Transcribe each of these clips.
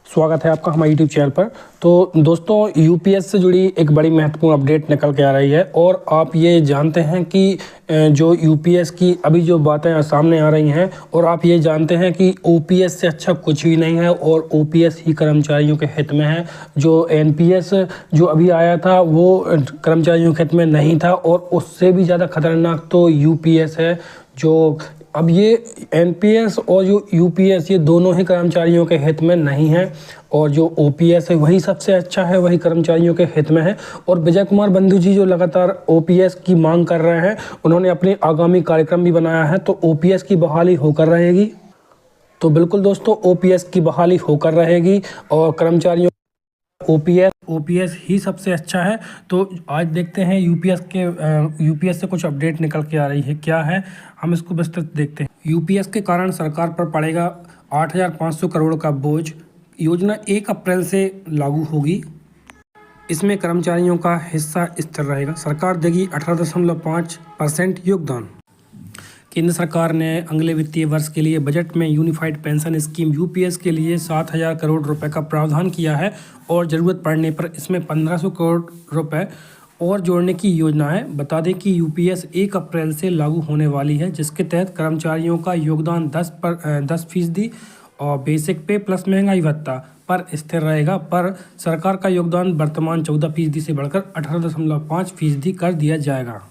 स्वागत है आपका हमारे यूट्यूब चैनल पर। तो दोस्तों, यूपीएस से जुड़ी एक बड़ी महत्वपूर्ण अपडेट निकल के आ रही है और आप ये जानते हैं कि जो यूपीएस की अभी जो बातें सामने आ रही हैं और आप ये जानते हैं कि ओपीएस से अच्छा कुछ भी नहीं है और ओपीएस ही कर्मचारियों के हित में है। जो एनपीएस जो अभी आया था वो कर्मचारियों के हित में नहीं था और उससे भी ज़्यादा खतरनाक तो यूपीएस है। जो अब ये एनपीएस और जो यूपीएस ये दोनों ही कर्मचारियों के हित में नहीं है और जो ओपीएस है वही सबसे अच्छा है, वही कर्मचारियों के हित में है। और विजय कुमार बंधु जी जो लगातार ओपीएस की मांग कर रहे हैं, उन्होंने अपने आगामी कार्यक्रम भी बनाया है। तो ओपीएस की बहाली होकर रहेगी। तो बिल्कुल दोस्तों, ओपीएस की बहाली होकर रहेगी और कर्मचारियों ओपीएस ही सबसे अच्छा है। तो आज देखते हैं यूपीएस से कुछ अपडेट निकल के आ रही है, क्या है हम इसको विस्तृत देखते हैं। यूपीएस के कारण सरकार पर पड़ेगा 8,500 करोड़ का बोझ। योजना 1 अप्रैल से लागू होगी। इसमें कर्मचारियों का हिस्सा स्थिर रहेगा। सरकार देगी 18.5% योगदान। केंद्र सरकार ने अगले वित्तीय वर्ष के लिए बजट में यूनिफाइड पेंशन स्कीम यूपीएस के लिए 7,000 करोड़ रुपए का प्रावधान किया है और ज़रूरत पड़ने पर इसमें 1,500 करोड़ रुपए और जोड़ने की योजना है। बता दें कि यूपीएस 1 अप्रैल से लागू होने वाली है, जिसके तहत कर्मचारियों का योगदान 10% और बेसिक पे प्लस महंगाई भत्ता पर स्थिर रहेगा। पर सरकार का योगदान वर्तमान 14% से बढ़कर 18.5% कर दिया जाएगा।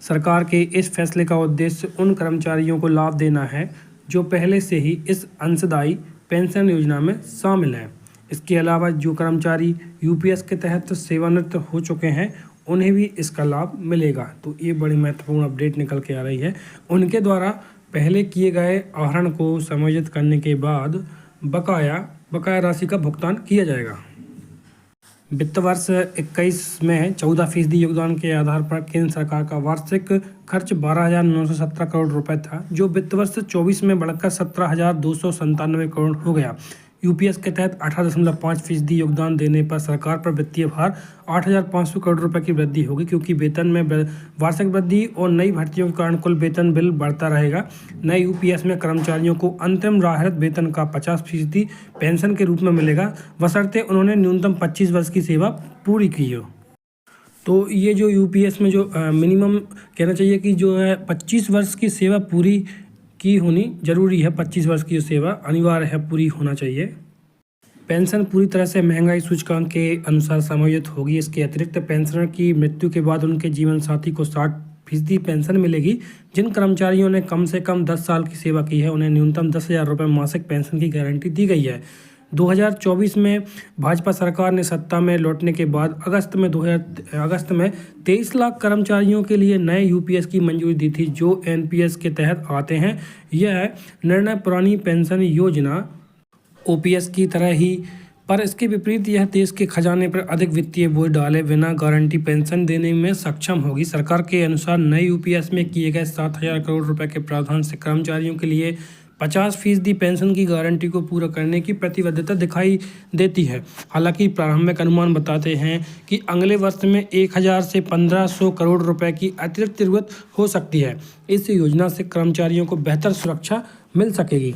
सरकार के इस फैसले का उद्देश्य उन कर्मचारियों को लाभ देना है जो पहले से ही इस अंशदायी पेंशन योजना में शामिल हैं। इसके अलावा जो कर्मचारी यूपीएस के तहत सेवानिवृत्त हो चुके हैं उन्हें भी इसका लाभ मिलेगा। तो ये बड़ी महत्वपूर्ण अपडेट निकल के आ रही है। उनके द्वारा पहले किए गए आहरण को समायोजित करने के बाद बकाया राशि का भुगतान किया जाएगा। वित्त वर्ष 21 में 14% योगदान के आधार पर केंद्र सरकार का वार्षिक खर्च 12,917 करोड़ रुपए था, जो वित्त वर्ष 24 में बढ़कर 17,297 करोड़ हो गया। यूपीएस के तहत 18.5% योगदान देने पर सरकार पर वित्तीय भार 8,500 करोड़ रुपए की वृद्धि होगी, क्योंकि वेतन में वार्षिक वृद्धि और नई भर्तियों के कारण कुल वेतन बिल बढ़ता रहेगा। नए यूपीएस में कर्मचारियों को अंतरिम राहत वेतन का 50% पेंशन के रूप में मिलेगा, बशर्ते उन्होंने न्यूनतम 25 वर्ष की सेवा पूरी की हो। तो ये जो यूपीएस में जो मिनिमम कहना चाहिए कि जो है 25 वर्ष की सेवा पूरी की होनी जरूरी है। 25 वर्ष की सेवा अनिवार्य है, पूरी होना चाहिए। पेंशन पूरी तरह से महंगाई सूचकांक के अनुसार समायोजित होगी। इसके अतिरिक्त पेंशनर की मृत्यु के बाद उनके जीवन साथी को 60% पेंशन मिलेगी। जिन कर्मचारियों ने कम से कम 10 साल की सेवा की है उन्हें न्यूनतम 10,000 रुपये मासिक पेंशन की गारंटी दी गई है। 2024 में भाजपा सरकार ने सत्ता में लौटने के बाद अगस्त में 23 लाख कर्मचारियों के लिए नए यूपीएस की मंजूरी दी थी, जो एनपीएस के तहत आते हैं। यह निर्णय पुरानी पेंशन योजना ओपीएस की तरह ही, पर इसके विपरीत यह देश के खजाने पर अधिक वित्तीय बोझ डाले बिना गारंटी पेंशन देने में सक्षम होगी। सरकार के अनुसार नए यूपीएस में किए गए 7,000 करोड़ रुपए के प्रावधान से कर्मचारियों के लिए 50% पेंशन की गारंटी को पूरा करने की प्रतिबद्धता दिखाई देती है। हालांकि प्रारंभिक अनुमान बताते हैं कि अगले वर्ष में 1,000 से 1,500 करोड़ रुपए की अतिरिक्त जरूरत हो सकती है। इस योजना से कर्मचारियों को बेहतर सुरक्षा मिल सकेगी।